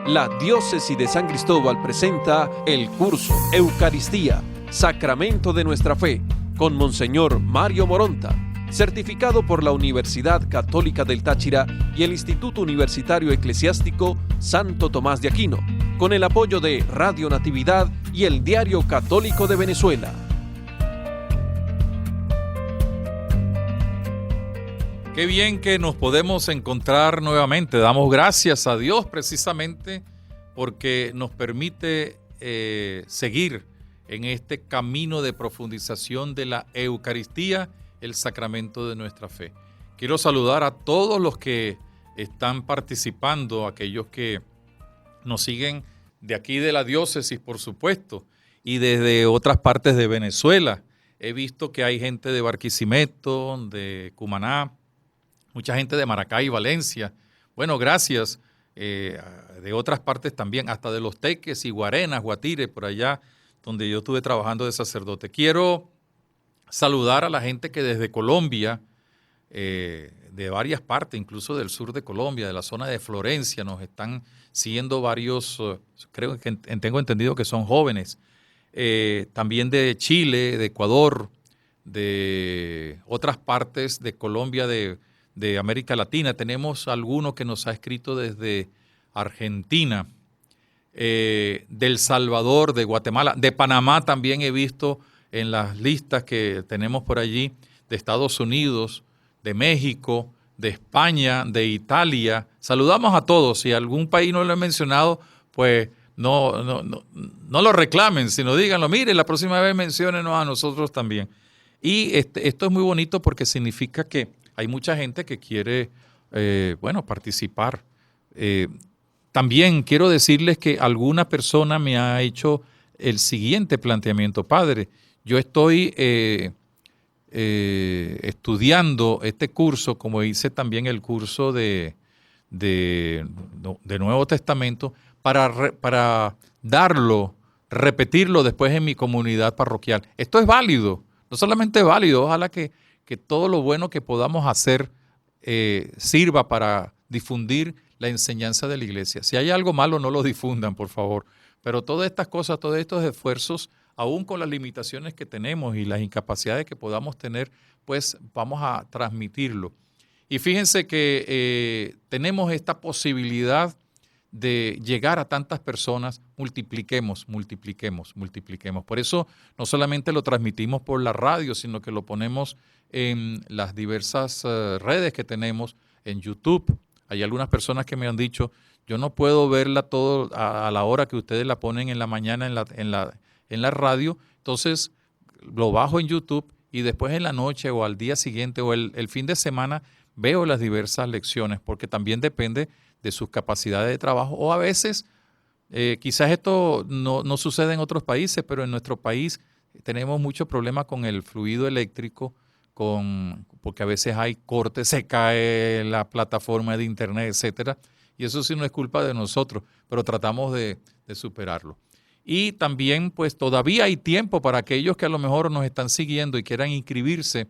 La Diócesis de San Cristóbal presenta el curso Eucaristía, Sacramento de nuestra Fe, con Monseñor Mario Moronta, certificado por la Universidad Católica del Táchira y el Instituto Universitario Eclesiástico Santo Tomás de Aquino, con el apoyo de Radio Natividad y el Diario Católico de Venezuela. Qué bien que nos podemos encontrar nuevamente. Damos gracias a Dios precisamente porque nos permite seguir en este camino de profundización de la Eucaristía, el sacramento de nuestra fe. Quiero saludar a todos los que están participando, aquellos que nos siguen de aquí de la diócesis, por supuesto, y desde otras partes de Venezuela. He visto que hay gente de Barquisimeto, de Cumaná, mucha gente de Maracay y Valencia. Bueno, gracias. De otras partes también, hasta de Los Teques y Guarenas, Guatire, por allá donde yo estuve trabajando de sacerdote. Quiero saludar a la gente que desde Colombia, de varias partes, incluso del sur de Colombia, de la zona de Florencia, nos están siguiendo varios, creo que tengo entendido que son jóvenes, también de Chile, de Ecuador, de otras partes de Colombia, de América Latina. Tenemos alguno que nos ha escrito desde Argentina, del Salvador, de Guatemala, de Panamá también he visto en las listas que tenemos por allí, de Estados Unidos, de México, de España, de Italia. Saludamos a todos. Si algún país no lo he mencionado, pues no lo reclamen, sino díganlo, mire, la próxima vez menciónenos a nosotros también. Y esto es muy bonito porque significa que hay mucha gente que quiere, participar. También quiero decirles que alguna persona me ha hecho el siguiente planteamiento. Padre, yo estoy estudiando este curso, como hice también el curso de Nuevo Testamento, para darlo, repetirlo después en mi comunidad parroquial. Esto es válido, no solamente es válido, ojalá que todo lo bueno que podamos hacer sirva para difundir la enseñanza de la iglesia. Si hay algo malo, no lo difundan, por favor. Pero todas estas cosas, todos estos esfuerzos, aún con las limitaciones que tenemos y las incapacidades que podamos tener, pues vamos a transmitirlo. Y fíjense que tenemos esta posibilidad de llegar a tantas personas. Multipliquemos. Por eso no solamente lo transmitimos por la radio, sino que lo ponemos en las diversas redes que tenemos, en YouTube. Hay algunas personas que me han dicho, yo no puedo verla todo a la hora que ustedes la ponen en la mañana en la radio, entonces lo bajo en YouTube y después en la noche o al día siguiente o el fin de semana veo las diversas lecciones, porque también depende de sus capacidades de trabajo, o a veces, quizás esto no sucede en otros países, pero en nuestro país tenemos mucho problema con el fluido eléctrico, porque a veces hay cortes, se cae la plataforma de internet, etcétera, y eso sí no es culpa de nosotros, pero tratamos de superarlo. Y también, pues todavía hay tiempo para aquellos que a lo mejor nos están siguiendo y quieran inscribirse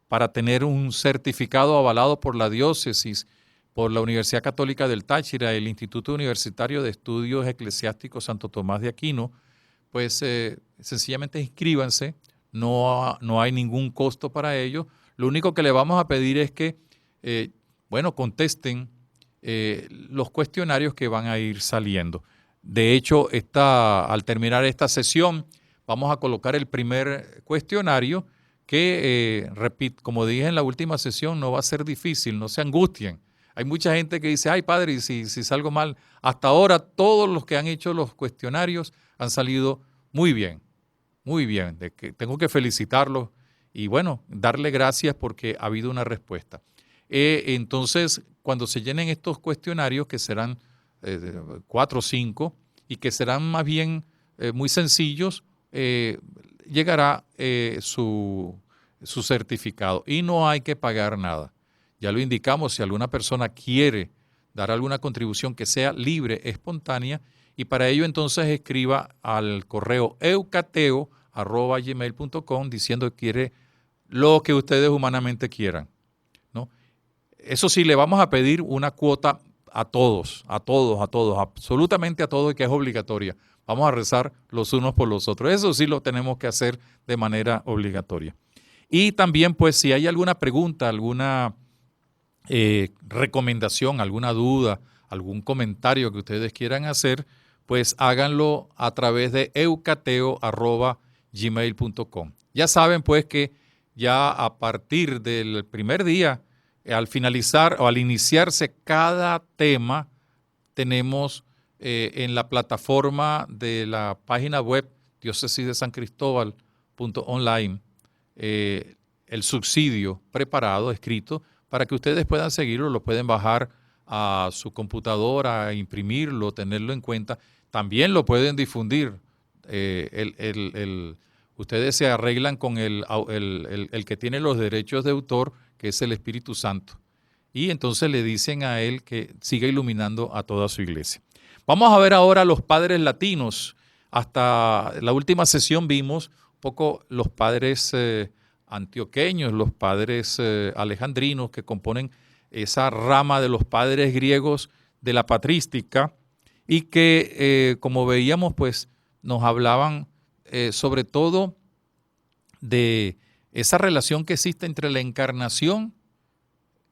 para tener un certificado avalado por la diócesis, por la Universidad Católica del Táchira, el Instituto Universitario de Estudios Eclesiásticos Santo Tomás de Aquino. Pues sencillamente inscríbanse, no hay ningún costo para ello. Lo único que le vamos a pedir es que, contesten los cuestionarios que van a ir saliendo. De hecho, al terminar esta sesión, vamos a colocar el primer cuestionario que, como dije en la última sesión, no va a ser difícil, no se angustien. Hay mucha gente que dice, ay padre, ¿y si salgo mal? Hasta ahora todos los que han hecho los cuestionarios han salido muy bien, de que tengo que felicitarlos y darle gracias porque ha habido una respuesta. Entonces, cuando se llenen estos cuestionarios, que serán 4 o 5 y que serán más bien muy sencillos, llegará su certificado y no hay que pagar nada. Ya lo indicamos, si alguna persona quiere dar alguna contribución que sea libre, espontánea, y para ello entonces escriba al correo eucateo@gmail.com diciendo que quiere lo que ustedes humanamente quieran, ¿no? Eso sí, le vamos a pedir una cuota a todos, absolutamente a todos, y que es obligatoria. Vamos a rezar los unos por los otros. Eso sí lo tenemos que hacer de manera obligatoria. Y también, pues, si hay alguna pregunta, alguna recomendación, alguna duda, algún comentario que ustedes quieran hacer, pues háganlo a través de eucateo@gmail.com. Ya saben, pues, que ya a partir del primer día, al finalizar o al iniciarse cada tema, tenemos en la plataforma de la página web diócesidesancristóbal.online el subsidio preparado, escrito, para que ustedes puedan seguirlo, lo pueden bajar a su computadora, imprimirlo, tenerlo en cuenta. También lo pueden difundir. Ustedes se arreglan con el que tiene los derechos de autor, que es el Espíritu Santo. Y entonces le dicen a él que siga iluminando a toda su iglesia. Vamos a ver ahora los padres latinos. Hasta la última sesión vimos un poco los padres antioqueños, los padres alejandrinos que componen esa rama de los padres griegos de la patrística y que, como veíamos, pues nos hablaban sobre todo de esa relación que existe entre la encarnación,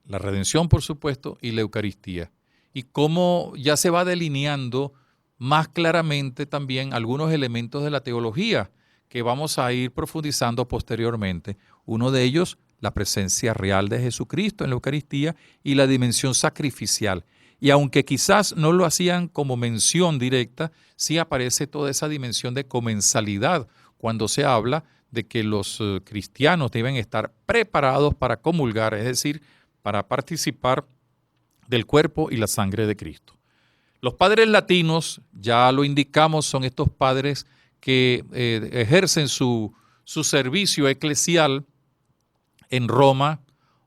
la redención, por supuesto, y la Eucaristía. Y cómo ya se va delineando más claramente también algunos elementos de la teología que vamos a ir profundizando posteriormente. Uno de ellos, la presencia real de Jesucristo en la Eucaristía y la dimensión sacrificial. Y aunque quizás no lo hacían como mención directa, sí aparece toda esa dimensión de comensalidad cuando se habla de que los cristianos deben estar preparados para comulgar, es decir, para participar del cuerpo y la sangre de Cristo. Los padres latinos, ya lo indicamos, son estos padres que ejercen su servicio eclesial en Roma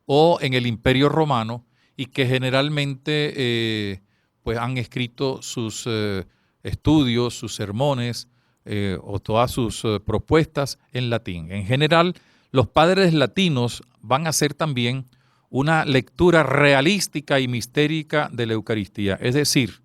o en el Imperio Romano y que generalmente pues han escrito sus estudios, sus sermones o todas sus propuestas en latín. En general, los padres latinos van a hacer también una lectura realística y mistérica de la Eucaristía, es decir,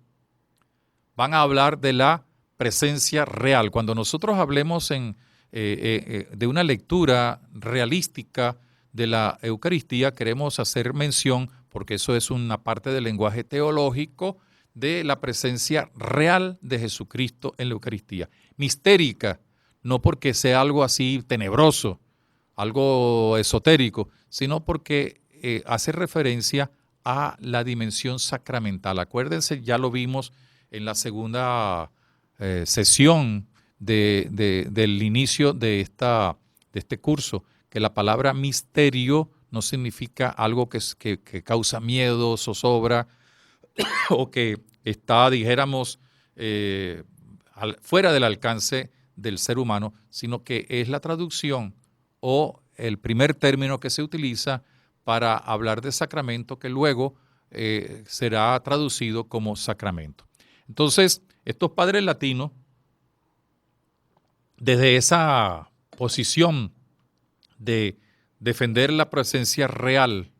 van a hablar de la presencia real. Cuando nosotros hablemos de una lectura realística de la Eucaristía, queremos hacer mención, porque eso es una parte del lenguaje teológico, de la presencia real de Jesucristo en la Eucaristía. Mistérica, no porque sea algo así tenebroso, algo esotérico, sino porque hace referencia a la dimensión sacramental. Acuérdense, ya lo vimos en la segunda sesión del inicio de este curso, que la palabra misterio no significa algo que causa miedo, zozobra, o que está, dijéramos, fuera del alcance del ser humano, sino que es la traducción o el primer término que se utiliza para hablar de sacramento, que luego será traducido como sacramento. Entonces, estos padres latinos, desde esa posición de defender la presencia real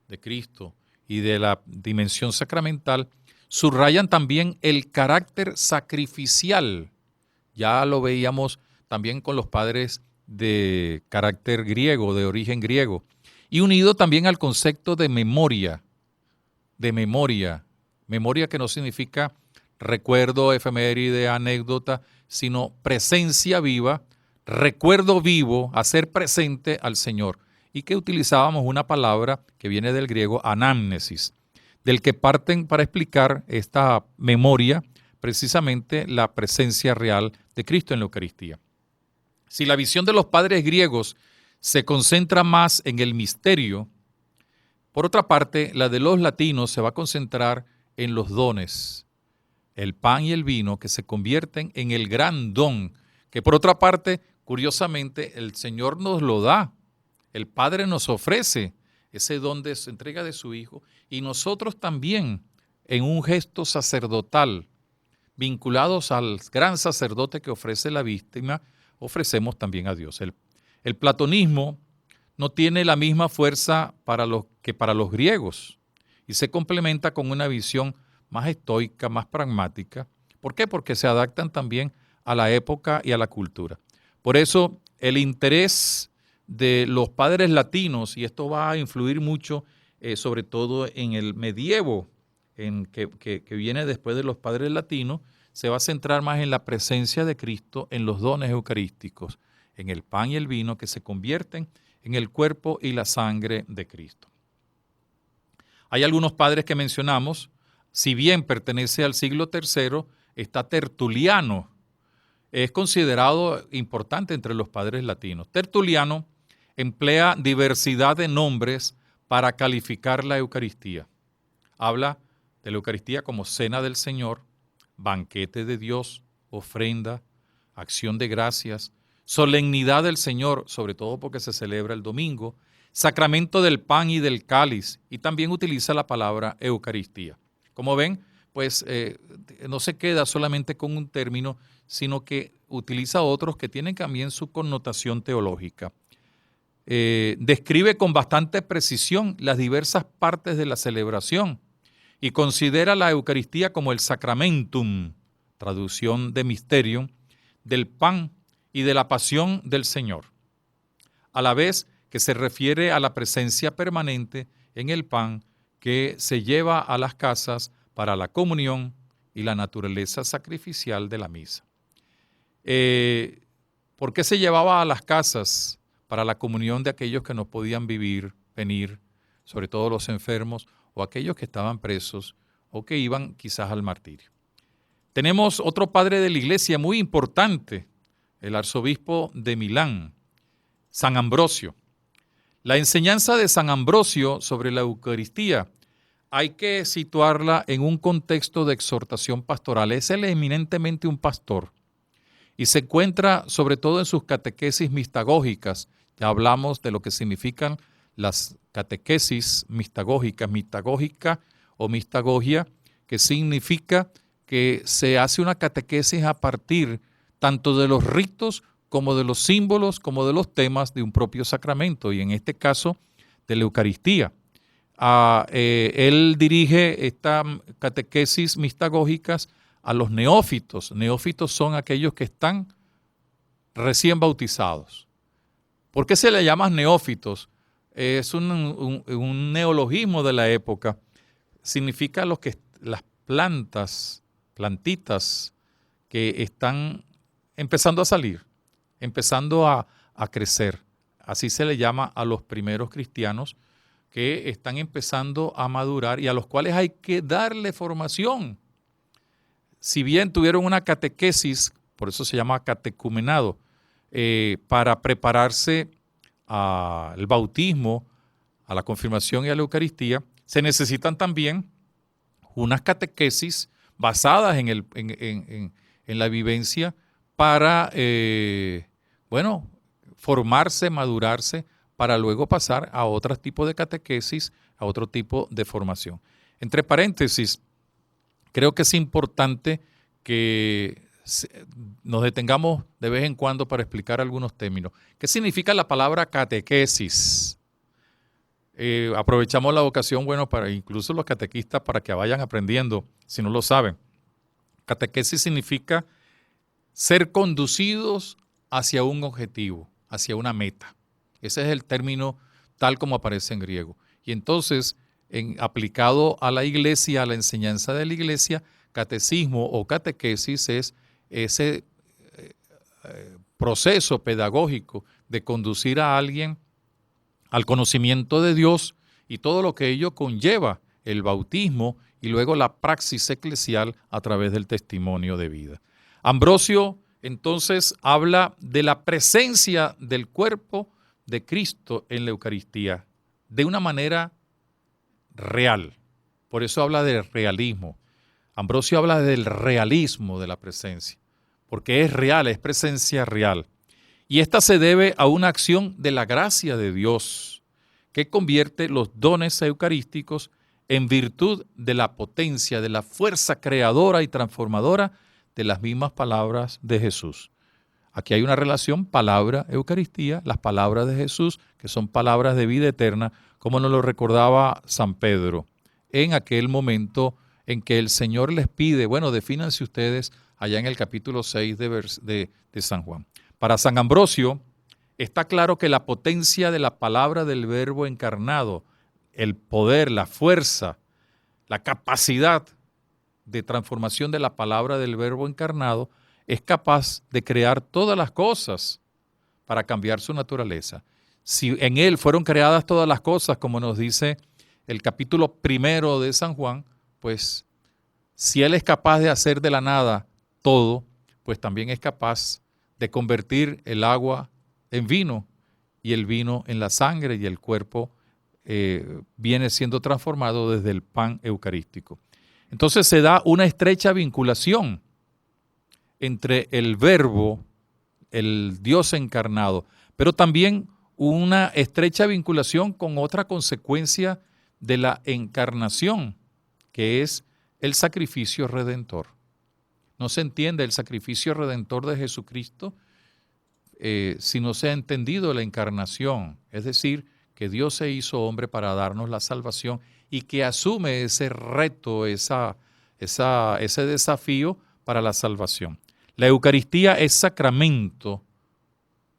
de Cristo y de la dimensión sacramental, subrayan también el carácter sacrificial. Ya lo veíamos también con los padres de carácter griego, de origen griego, y unido también al concepto de memoria, memoria que no significa recuerdo, efeméride, anécdota, sino presencia viva, recuerdo vivo, hacer presente al Señor. Y que utilizábamos una palabra que viene del griego, anamnesis, del que parten para explicar esta memoria, precisamente la presencia real de Cristo en la Eucaristía. Si la visión de los padres griegos se concentra más en el misterio, por otra parte, la de los latinos se va a concentrar en los dones, el pan y el vino, que se convierten en el gran don, que por otra parte, curiosamente, el Señor nos lo da. El Padre nos ofrece ese don de su entrega de su Hijo y nosotros también, en un gesto sacerdotal, vinculados al gran sacerdote que ofrece la víctima, ofrecemos también a Dios. El platonismo no tiene la misma fuerza que para los griegos y se complementa con una visión más estoica, más pragmática. ¿Por qué? Porque se adaptan también a la época y a la cultura. Por eso el interés de los padres latinos, y esto va a influir mucho, sobre todo en el medievo, que viene después de los padres latinos, se va a centrar más en la presencia de Cristo, en los dones eucarísticos, en el pan y el vino que se convierten en el cuerpo y la sangre de Cristo. Hay algunos padres que mencionamos, si bien pertenece al siglo III, está Tertuliano, es considerado importante entre los padres latinos. Tertuliano emplea diversidad de nombres para calificar la Eucaristía. Habla de la Eucaristía como cena del Señor, banquete de Dios, ofrenda, acción de gracias, solemnidad del Señor, sobre todo porque se celebra el domingo, sacramento del pan y del cáliz, y también utiliza la palabra Eucaristía. Como ven, pues no se queda solamente con un término, sino que utiliza otros que tienen también su connotación teológica. Describe con bastante precisión las diversas partes de la celebración y considera la Eucaristía como el sacramentum, traducción de mysterium, del pan y de la pasión del Señor, a la vez que se refiere a la presencia permanente en el pan que se lleva a las casas para la comunión y la naturaleza sacrificial de la misa. ¿Por qué se llevaba a las casas? Para la comunión de aquellos que no podían venir, sobre todo los enfermos o aquellos que estaban presos o que iban quizás al martirio. Tenemos otro padre de la iglesia muy importante, el arzobispo de Milán, San Ambrosio. La enseñanza de San Ambrosio sobre la Eucaristía hay que situarla en un contexto de exhortación pastoral. Es él eminentemente un pastor y se encuentra sobre todo en sus catequesis mistagógicas. Ya hablamos de lo que significan las catequesis mistagógicas, mistagógica o mistagogia, que significa que se hace una catequesis a partir tanto de los ritos como de los símbolos, como de los temas de un propio sacramento, y en este caso de la Eucaristía. Él dirige estas catequesis mistagógicas a los neófitos. Neófitos son aquellos que están recién bautizados. ¿Por qué se le llama neófitos? Es un neologismo de la época. Significa las plantitas que están empezando a salir, empezando a crecer. Así se le llama a los primeros cristianos que están empezando a madurar y a los cuales hay que darle formación. Si bien tuvieron una catequesis, por eso se llama catecumenado, para prepararse al bautismo, a la confirmación y a la Eucaristía, se necesitan también unas catequesis basadas en la vivencia para, formarse, madurarse, para luego pasar a otro tipo de catequesis, a otro tipo de formación. Entre paréntesis, creo que es importante que nos detengamos de vez en cuando para explicar algunos términos. ¿Qué significa la palabra catequesis? Aprovechamos la ocasión, para incluso los catequistas, para que vayan aprendiendo, si no lo saben. Catequesis significa ser conducidos hacia un objetivo, hacia una meta. Ese es el término tal como aparece en griego. Y entonces, aplicado a la iglesia, a la enseñanza de la iglesia, catecismo o catequesis es ese proceso pedagógico de conducir a alguien al conocimiento de Dios y todo lo que ello conlleva, el bautismo y luego la praxis eclesial a través del testimonio de vida. Ambrosio entonces habla de la presencia del cuerpo de Cristo en la Eucaristía de una manera real. Por eso habla de realismo. Ambrosio habla del realismo de la presencia, porque es real, es presencia real. Y esta se debe a una acción de la gracia de Dios, que convierte los dones eucarísticos en virtud de la potencia, de la fuerza creadora y transformadora de las mismas palabras de Jesús. Aquí hay una relación palabra-Eucaristía, las palabras de Jesús, que son palabras de vida eterna, como nos lo recordaba San Pedro en aquel momento en que el Señor les pide, bueno, defínanse ustedes allá en el capítulo 6 de San Juan. Para San Ambrosio, está claro que la potencia de la palabra del Verbo encarnado, el poder, la fuerza, la capacidad de transformación de la palabra del Verbo encarnado es capaz de crear todas las cosas para cambiar su naturaleza. Si en Él fueron creadas todas las cosas, como nos dice el capítulo 1 de San Juan, pues si Él es capaz de hacer de la nada todo, pues también es capaz de convertir el agua en vino y el vino en la sangre y el cuerpo viene siendo transformado desde el pan eucarístico. Entonces se da una estrecha vinculación entre el Verbo, el Dios encarnado, pero también una estrecha vinculación con otra consecuencia de la encarnación, que es el sacrificio redentor. No se entiende el sacrificio redentor de Jesucristo si no se ha entendido la encarnación, es decir, que Dios se hizo hombre para darnos la salvación y que asume ese reto, ese desafío para la salvación. La Eucaristía es sacramento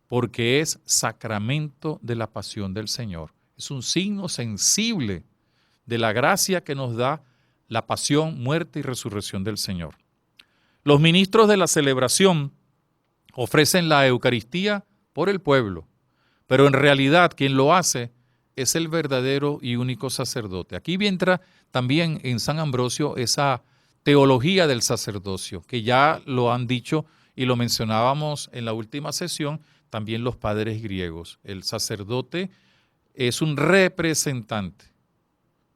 porque es sacramento de la pasión del Señor. Es un signo sensible de la gracia que nos da la pasión, muerte y resurrección del Señor. Los ministros de la celebración ofrecen la Eucaristía por el pueblo, pero en realidad quien lo hace es el verdadero y único sacerdote. Aquí entra también en San Ambrosio esa teología del sacerdocio, que ya lo han dicho y lo mencionábamos en la última sesión, también los padres griegos. El sacerdote es un representante,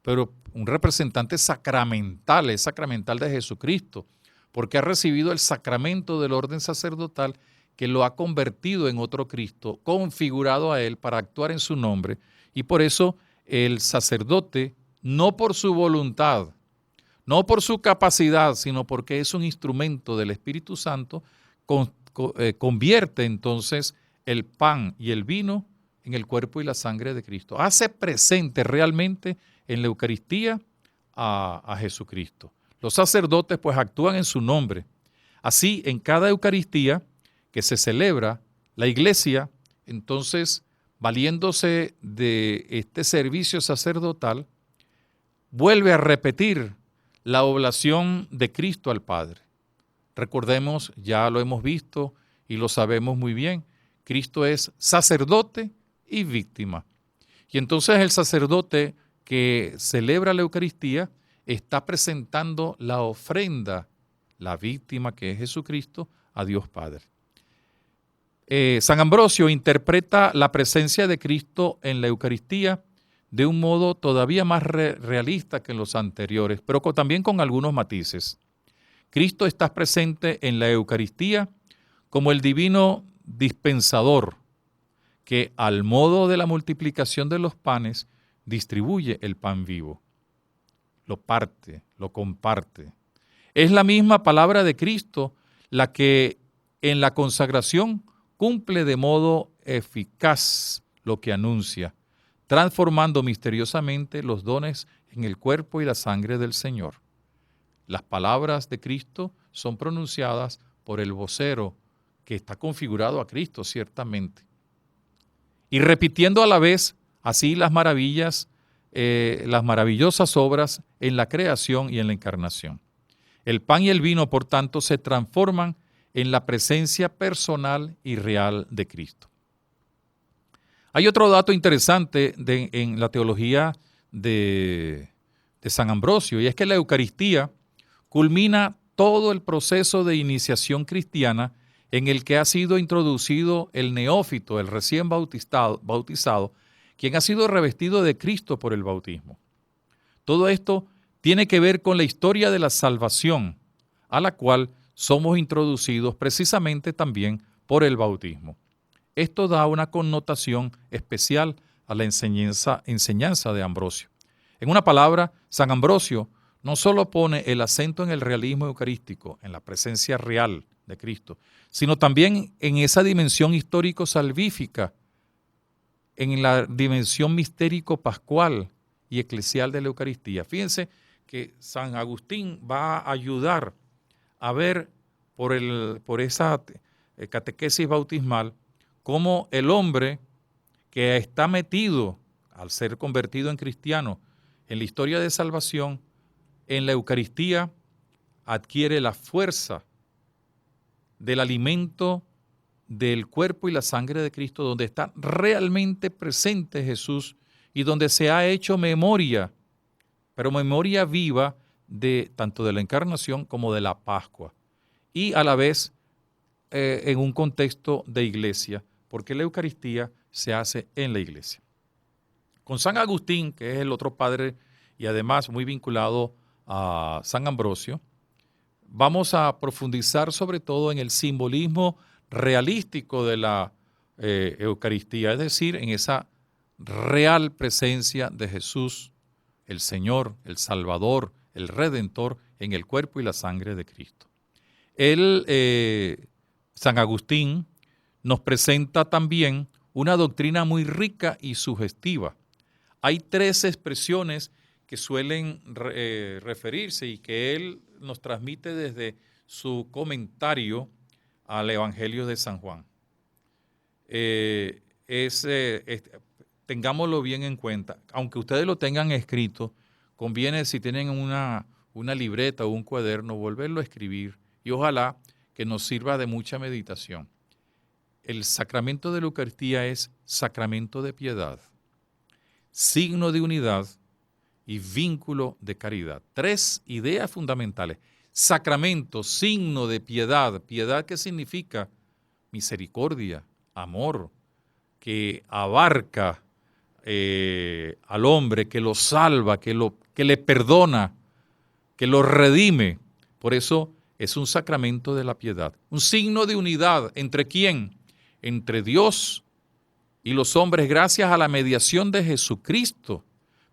pero un representante sacramental, es sacramental de Jesucristo, porque ha recibido el sacramento del orden sacerdotal que lo ha convertido en otro Cristo, configurado a él para actuar en su nombre, y por eso el sacerdote, no por su voluntad, no por su capacidad, sino porque es un instrumento del Espíritu Santo, convierte entonces el pan y el vino en el cuerpo y la sangre de Cristo. Hace presente realmente en la Eucaristía a Jesucristo. Los sacerdotes pues actúan en su nombre. Así, en cada Eucaristía que se celebra, la Iglesia, entonces, valiéndose de este servicio sacerdotal, vuelve a repetir la oblación de Cristo al Padre. Recordemos, ya lo hemos visto y lo sabemos muy bien, Cristo es sacerdote y víctima. Y entonces el sacerdote que celebra la Eucaristía está presentando la ofrenda, la víctima que es Jesucristo, a Dios Padre. San Ambrosio interpreta la presencia de Cristo en la Eucaristía de un modo todavía más realista que en los anteriores, pero también con algunos matices. Cristo está presente en la Eucaristía como el divino dispensador que, al modo de la multiplicación de los panes, distribuye el pan vivo. Lo parte, lo comparte. Es la misma palabra de Cristo la que en la consagración cumple de modo eficaz lo que anuncia, transformando misteriosamente los dones en el cuerpo y la sangre del Señor. Las palabras de Cristo son pronunciadas por el vocero que está configurado a Cristo, ciertamente. Y repitiendo a la vez así las maravillas, las maravillosas obras en la creación y en la encarnación. El pan y el vino, por tanto, se transforman en la presencia personal y real de Cristo. Hay otro dato interesante en la teología de San Ambrosio, y es que la Eucaristía culmina todo el proceso de iniciación cristiana en el que ha sido introducido el neófito, el recién bautizado, quien ha sido revestido de Cristo por el bautismo. Todo esto tiene que ver con la historia de la salvación, a la cual somos introducidos precisamente también por el bautismo. Esto da una connotación especial a la enseñanza de Ambrosio. En una palabra, San Ambrosio no solo pone el acento en el realismo eucarístico, en la presencia real de Cristo, sino también en esa dimensión histórico-salvífica, en la dimensión mistérico-pascual y eclesial de la Eucaristía. Fíjense que San Agustín va a ayudar a ver por esa catequesis bautismal cómo el hombre que está metido, al ser convertido en cristiano, en la historia de salvación, en la Eucaristía adquiere la fuerza del alimento del cuerpo y la sangre de Cristo, donde está realmente presente Jesús y donde se ha hecho memoria, pero memoria viva de tanto de la encarnación como de la Pascua, y a la vez en un contexto de iglesia, porque la Eucaristía se hace en la iglesia. Con San Agustín, que es el otro padre y además muy vinculado a San Ambrosio, vamos a profundizar sobre todo en el simbolismo realístico de la Eucaristía, es decir, en esa real presencia de Jesús, el Señor, el Salvador, el Redentor, en el cuerpo y la sangre de Cristo. San Agustín nos presenta también una doctrina muy rica y sugestiva. Hay 3 expresiones que suelen referirse y que él nos transmite desde su comentario al Evangelio de San Juan. Tengámoslo bien en cuenta. Aunque ustedes lo tengan escrito, conviene, si tienen una libreta o un cuaderno, volverlo a escribir y ojalá que nos sirva de mucha meditación. El sacramento de la Eucaristía es sacramento de piedad, signo de unidad y vínculo de caridad. 3 ideas fundamentales. Sacramento, signo de piedad. Piedad, ¿qué significa? Misericordia, amor, que abarca al hombre, que lo salva, que le perdona, que lo redime. Por eso es un sacramento de la piedad. Un signo de unidad. ¿Entre quién? Entre Dios y los hombres, gracias a la mediación de Jesucristo.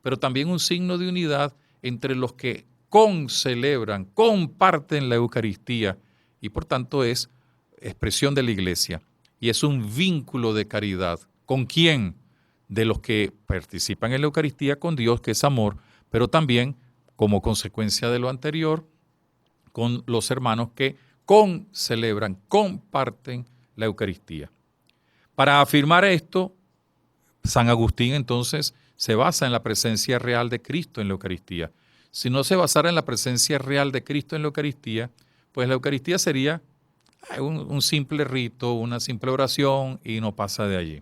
Pero también un signo de unidad entre los que concelebran, comparten la Eucaristía y por tanto es expresión de la Iglesia y es un vínculo de caridad. ¿Con quién? De los que participan en la Eucaristía, con Dios, que es amor, pero también como consecuencia de lo anterior, con los hermanos que concelebran, comparten la Eucaristía. Para afirmar esto, San Agustín entonces se basa en la presencia real de Cristo en la Eucaristía. Si no se basara en la presencia real de Cristo en la Eucaristía, pues la Eucaristía sería un simple rito, una simple oración y no pasa de allí.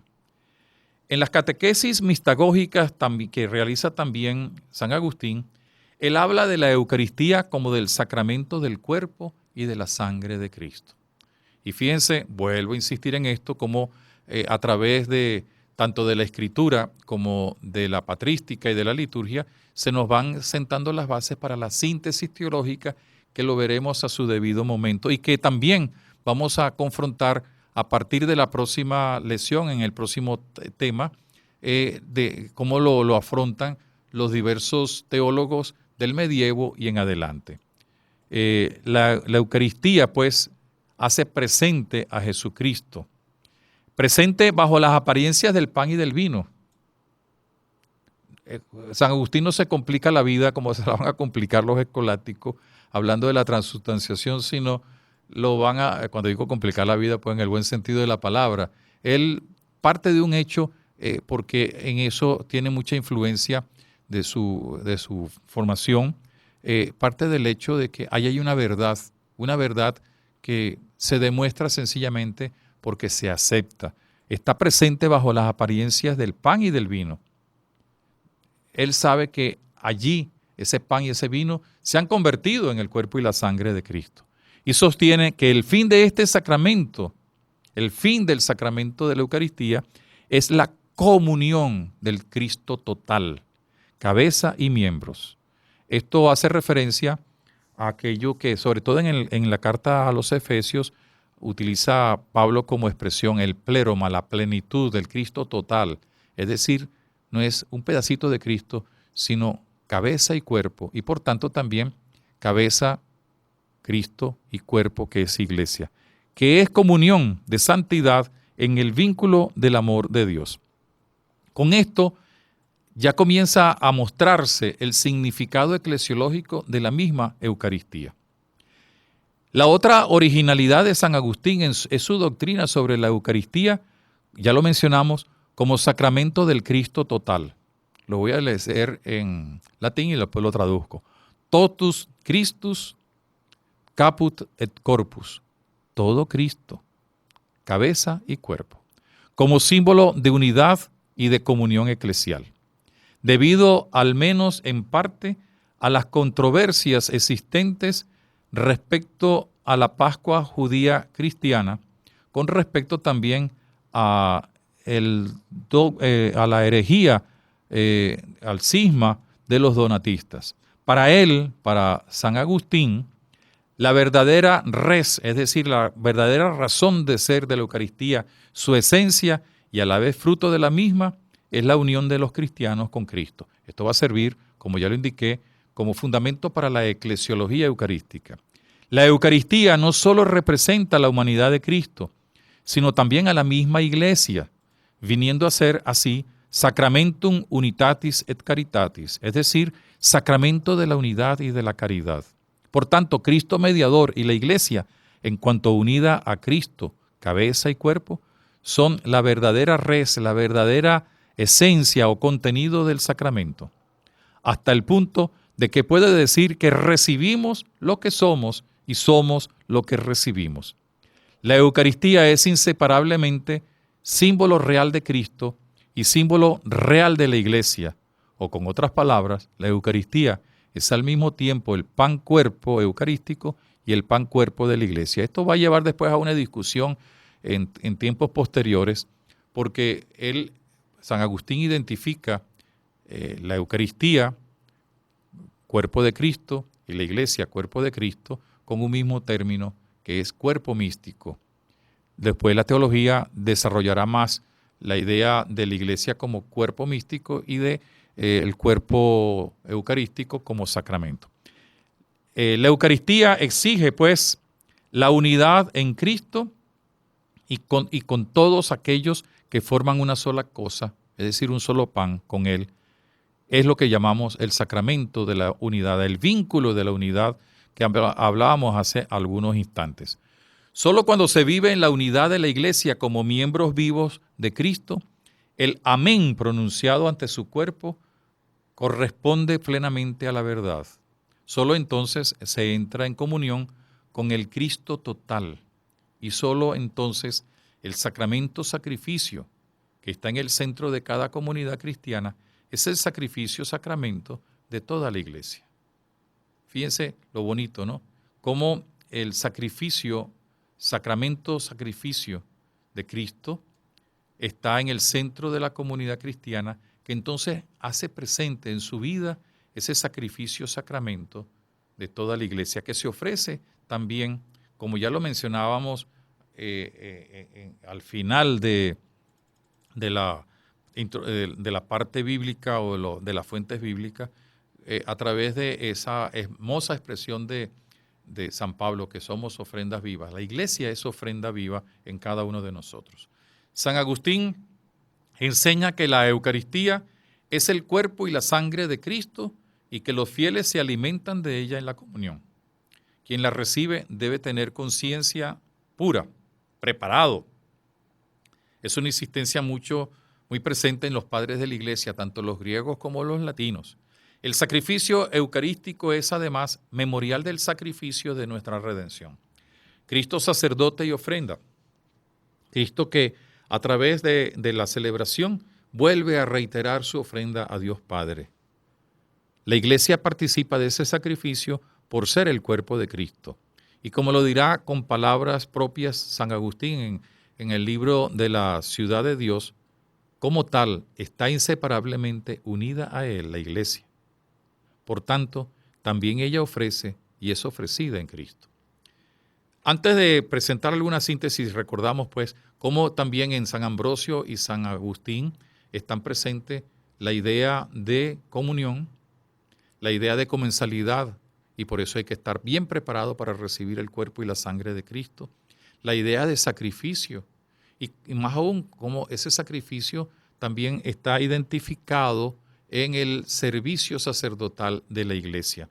En las catequesis mistagógicas que realiza también San Agustín, él habla de la Eucaristía como del sacramento del cuerpo y de la sangre de Cristo. Y fíjense, vuelvo a insistir en esto, como a través de tanto de la Escritura como de la patrística y de la liturgia, se nos van sentando las bases para la síntesis teológica, que lo veremos a su debido momento y que también vamos a confrontar a partir de la próxima lección, en el próximo tema, de cómo lo afrontan los diversos teólogos del medievo y en adelante. La Eucaristía, pues, hace presente a Jesucristo, presente bajo las apariencias del pan y del vino. San Agustín no se complica la vida como se la van a complicar los escolásticos hablando de la transustanciación, sino lo van a, cuando digo complicar la vida, pues en el buen sentido de la palabra. Él parte de un hecho, porque en eso tiene mucha influencia de su formación, parte del hecho de que ahí hay una verdad que se demuestra sencillamente porque se acepta. Está presente bajo las apariencias del pan y del vino. Él sabe que allí ese pan y ese vino se han convertido en el cuerpo y la sangre de Cristo. Y sostiene que el fin de este sacramento, el fin del sacramento de la Eucaristía, es la comunión del Cristo total, cabeza y miembros. Esto hace referencia a aquello que, sobre todo en la carta a los Efesios, utiliza Pablo como expresión, el pleroma, la plenitud del Cristo total. Es decir, no es un pedacito de Cristo, sino cabeza y cuerpo, y por tanto también cabeza, Cristo y cuerpo, que es iglesia, que es comunión de santidad en el vínculo del amor de Dios. Con esto ya comienza a mostrarse el significado eclesiológico de la misma Eucaristía. La otra originalidad de San Agustín es su doctrina sobre la Eucaristía, ya lo mencionamos, como sacramento del Cristo total. Lo voy a leer en latín y después lo traduzco. Totus Christus caput et corpus. Todo Cristo, cabeza y cuerpo, como símbolo de unidad y de comunión eclesial. Debido, al menos en parte, a las controversias existentes respecto a la Pascua judía cristiana, con respecto también a la herejía, al cisma de los donatistas. Para San Agustín, la verdadera res, es decir, la verdadera razón de ser de la Eucaristía, su esencia y a la vez fruto de la misma, es la unión de los cristianos con Cristo. Esto va a servir, como ya lo indiqué, como fundamento para la eclesiología eucarística. La Eucaristía no solo representa la humanidad de Cristo, sino también a la misma Iglesia, viniendo a ser así sacramentum unitatis et caritatis, es decir, sacramento de la unidad y de la caridad. Por tanto, Cristo mediador y la Iglesia, en cuanto unida a Cristo, cabeza y cuerpo, son la verdadera res, la verdadera esencia o contenido del sacramento, hasta el punto de que puede decir que recibimos lo que somos y somos lo que recibimos. La Eucaristía es inseparablemente símbolo real de Cristo y símbolo real de la Iglesia, o con otras palabras, la Eucaristía es al mismo tiempo el pan cuerpo eucarístico y el pan cuerpo de la Iglesia. Esto va a llevar después a una discusión en tiempos posteriores, porque San Agustín identifica la Eucaristía, cuerpo de Cristo, y la Iglesia, cuerpo de Cristo, con un mismo término que es cuerpo místico. Después la teología desarrollará más la idea de la Iglesia como cuerpo místico y de el cuerpo eucarístico como sacramento. La Eucaristía exige, pues, la unidad en Cristo y con todos aquellos que forman una sola cosa, es decir, un solo pan con Él. Es lo que llamamos el sacramento de la unidad, el vínculo de la unidad que hablábamos hace algunos instantes. Solo cuando se vive en la unidad de la Iglesia como miembros vivos de Cristo, el amén pronunciado ante su cuerpo corresponde plenamente a la verdad. Solo entonces se entra en comunión con el Cristo total y solo entonces el sacramento sacrificio que está en el centro de cada comunidad cristiana es el sacrificio sacramento de toda la Iglesia. Fíjense lo bonito, ¿no? Cómo el sacramento sacrificio de Cristo está en el centro de la comunidad cristiana, que entonces hace presente en su vida ese sacrificio sacramento de toda la Iglesia, que se ofrece también, como ya lo mencionábamos al final de la parte bíblica o de las fuentes bíblicas, a través de esa hermosa expresión de San Pablo, que somos ofrendas vivas. La Iglesia es ofrenda viva en cada uno de nosotros. San Agustín enseña que la Eucaristía es el cuerpo y la sangre de Cristo y que los fieles se alimentan de ella en la comunión. Quien la recibe debe tener conciencia pura, preparado. Es una insistencia muy presente en los padres de la Iglesia, tanto los griegos como los latinos. El sacrificio eucarístico es además memorial del sacrificio de nuestra redención. Cristo sacerdote y ofrenda. Cristo que a través de la celebración vuelve a reiterar su ofrenda a Dios Padre. La Iglesia participa de ese sacrificio por ser el cuerpo de Cristo. Y como lo dirá con palabras propias San Agustín en el libro de la Ciudad de Dios, como tal está inseparablemente unida a Él, la Iglesia. Por tanto, también ella ofrece y es ofrecida en Cristo. Antes de presentar alguna síntesis, recordamos pues cómo también en San Ambrosio y San Agustín están presentes la idea de comunión, la idea de comensalidad, y por eso hay que estar bien preparado para recibir el cuerpo y la sangre de Cristo, la idea de sacrificio, y más aún cómo ese sacrificio también está identificado en el servicio sacerdotal de la iglesia.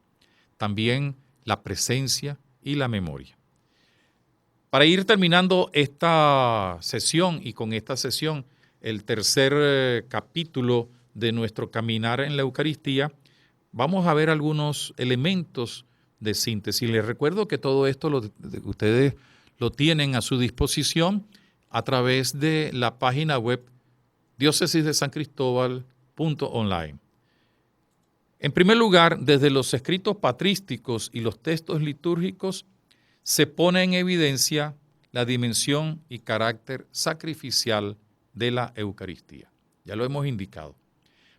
También la presencia y la memoria. Para ir terminando esta sesión, y con esta sesión el tercer capítulo de nuestro caminar en la Eucaristía, vamos a ver algunos elementos de síntesis. Les recuerdo que todo esto ustedes lo tienen a su disposición a través de la página web diócesisdesancristóbal.online. En primer lugar, desde los escritos patrísticos y los textos litúrgicos se pone en evidencia la dimensión y carácter sacrificial de la Eucaristía. Ya lo hemos indicado.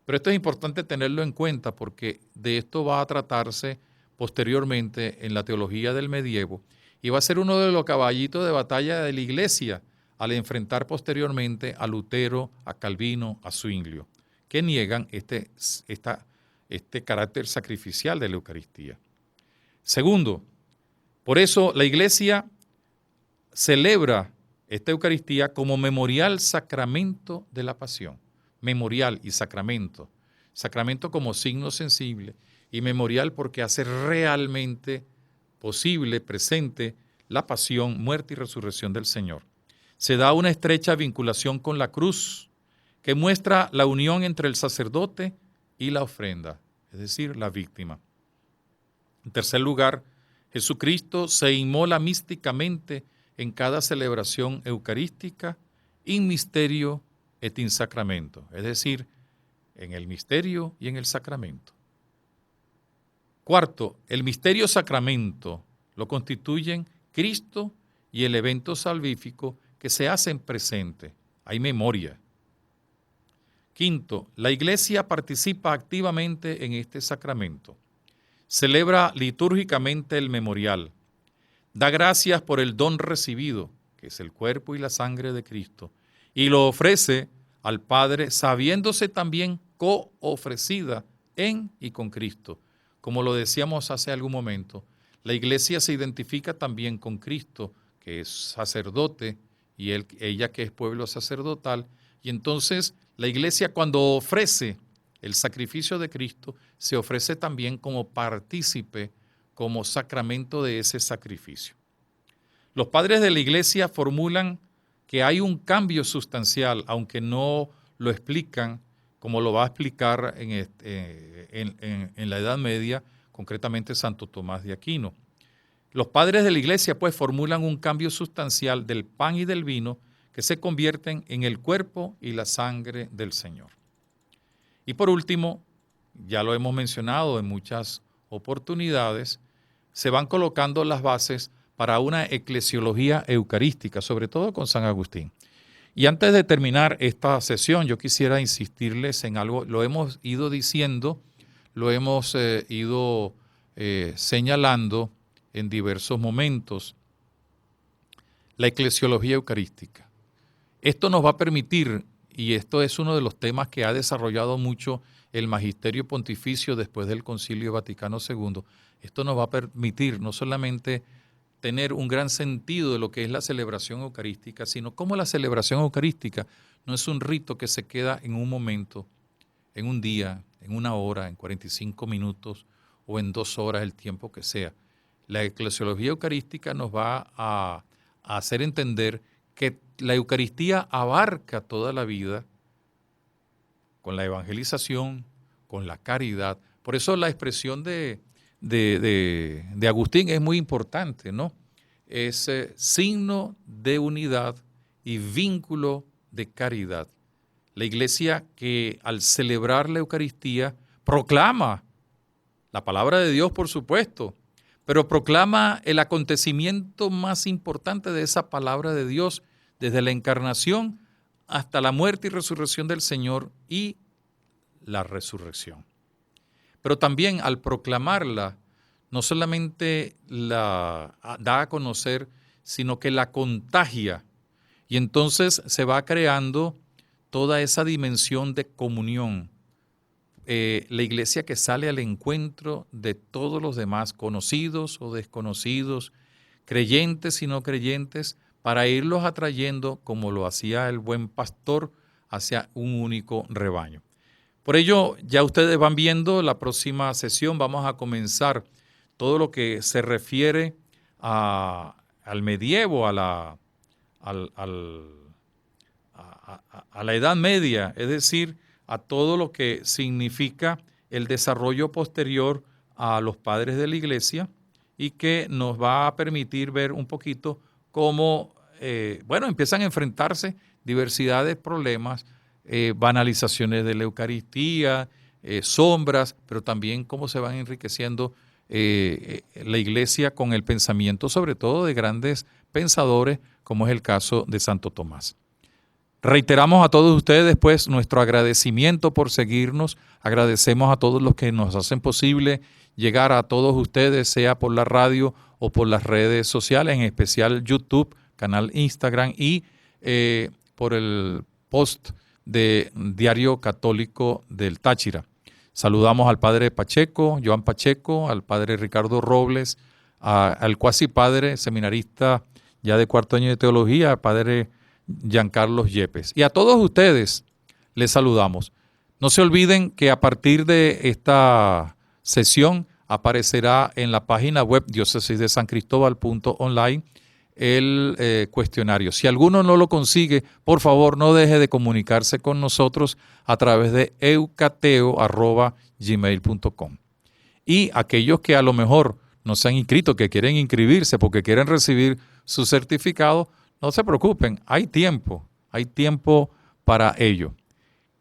Pero esto es importante tenerlo en cuenta porque de esto va a tratarse posteriormente en la teología del medievo y va a ser uno de los caballitos de batalla de la Iglesia al enfrentar posteriormente a Lutero, a Calvino, a Zwinglio, que niegan este carácter sacrificial de la Eucaristía. Segundo, por eso la Iglesia celebra esta Eucaristía como memorial sacramento de la pasión. Memorial y sacramento. Sacramento como signo sensible y memorial porque hace realmente posible, presente, la pasión, muerte y resurrección del Señor. Se da una estrecha vinculación con la cruz que muestra la unión entre el sacerdote y la ofrenda, es decir, la víctima. En tercer lugar, Jesucristo se inmola místicamente en cada celebración eucarística, in misterio et in sacramento, es decir, en el misterio y en el sacramento. Cuarto, el misterio sacramento lo constituyen Cristo y el evento salvífico que se hacen presente. Hay memoria. Quinto, la Iglesia participa activamente en este sacramento. Celebra litúrgicamente el memorial. Da gracias por el don recibido, que es el cuerpo y la sangre de Cristo, y lo ofrece al Padre sabiéndose también coofrecida en y con Cristo. Como lo decíamos hace algún momento, la Iglesia se identifica también con Cristo, que es sacerdote, y ella que es pueblo sacerdotal, y entonces la Iglesia cuando ofrece el sacrificio de Cristo, se ofrece también como partícipe, como sacramento de ese sacrificio. Los padres de la Iglesia formulan que hay un cambio sustancial, aunque no lo explican como lo va a explicar en la Edad Media, concretamente Santo Tomás de Aquino. Los padres de la Iglesia pues formulan un cambio sustancial del pan y del vino que se convierten en el cuerpo y la sangre del Señor. Y por último, ya lo hemos mencionado en muchas oportunidades, se van colocando las bases para una eclesiología eucarística, sobre todo con San Agustín. Y antes de terminar esta sesión, yo quisiera insistirles en algo, lo hemos ido diciendo, lo hemos ido señalando en diversos momentos, la eclesiología eucarística. Esto nos va a permitir, y esto es uno de los temas que ha desarrollado mucho el Magisterio Pontificio después del Concilio Vaticano II, esto nos va a permitir no solamente tener un gran sentido de lo que es la celebración eucarística, sino cómo la celebración eucarística no es un rito que se queda en un momento, en un día, en una hora, en 45 minutos o en 2 horas, el tiempo que sea. La eclesiología eucarística nos va a hacer entender que la Eucaristía abarca toda la vida con la evangelización, con la caridad. Por eso la expresión de Agustín es muy importante, ¿no? Es signo de unidad y vínculo de caridad. La Iglesia que al celebrar la Eucaristía proclama la palabra de Dios, por supuesto, pero proclama el acontecimiento más importante de esa palabra de Dios desde la encarnación hasta la muerte y resurrección del Señor y la resurrección. Pero también al proclamarla, no solamente la da a conocer, sino que la contagia. Y entonces se va creando toda esa dimensión de comunión. La Iglesia que sale al encuentro de todos los demás, conocidos o desconocidos, creyentes y no creyentes, para irlos atrayendo, como lo hacía el buen pastor, hacia un único rebaño. Por ello, ya ustedes van viendo, la próxima sesión vamos a comenzar todo lo que se refiere al medievo, a la Edad Media, es decir, a todo lo que significa el desarrollo posterior a los padres de la Iglesia y que nos va a permitir ver un poquito cómo, empiezan a enfrentarse diversidad de problemas, banalizaciones de la Eucaristía, sombras, pero también cómo se van enriqueciendo la Iglesia con el pensamiento, sobre todo de grandes pensadores, como es el caso de Santo Tomás. Reiteramos a todos ustedes, pues, nuestro agradecimiento por seguirnos. Agradecemos a todos los que nos hacen posible llegar a todos ustedes, sea por la radio o por las redes sociales, en especial YouTube, canal Instagram y por el post de Diario Católico del Táchira. Saludamos al padre Pacheco, Joan Pacheco, al padre Ricardo Robles, al cuasi padre seminarista ya de cuarto año de teología, al padre Giancarlos Yepes. Y a todos ustedes les saludamos. No se olviden que a partir de esta sesión aparecerá en la página web diócesisdesancristóbal.online el cuestionario. Si alguno no lo consigue, por favor no deje de comunicarse con nosotros a través de eucateo@gmail.com. Y aquellos que a lo mejor no se han inscrito, que quieren inscribirse porque quieren recibir su certificado, no se preocupen, hay tiempo para ello.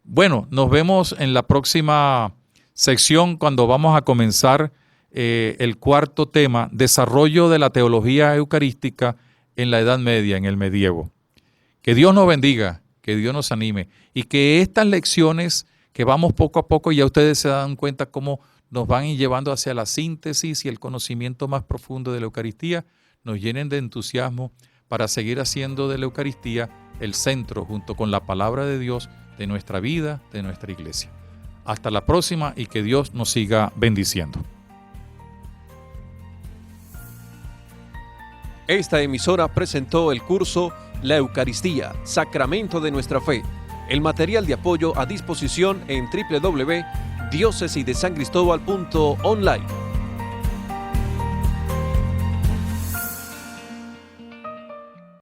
Bueno, nos vemos en la próxima sección cuando vamos a comenzar el cuarto tema, desarrollo de la teología eucarística en la Edad Media, en el medievo. Que Dios nos bendiga, que Dios nos anime y que estas lecciones que vamos poco a poco, ya ustedes se dan cuenta cómo nos van llevando hacia la síntesis y el conocimiento más profundo de la Eucaristía, nos llenen de entusiasmo para seguir haciendo de la Eucaristía el centro, junto con la palabra de Dios, de nuestra vida, de nuestra iglesia. Hasta la próxima y que Dios nos siga bendiciendo. Esta emisora presentó el curso La Eucaristía, Sacramento de nuestra Fe. El material de apoyo a disposición en www.diocesisdesancristóbal.online.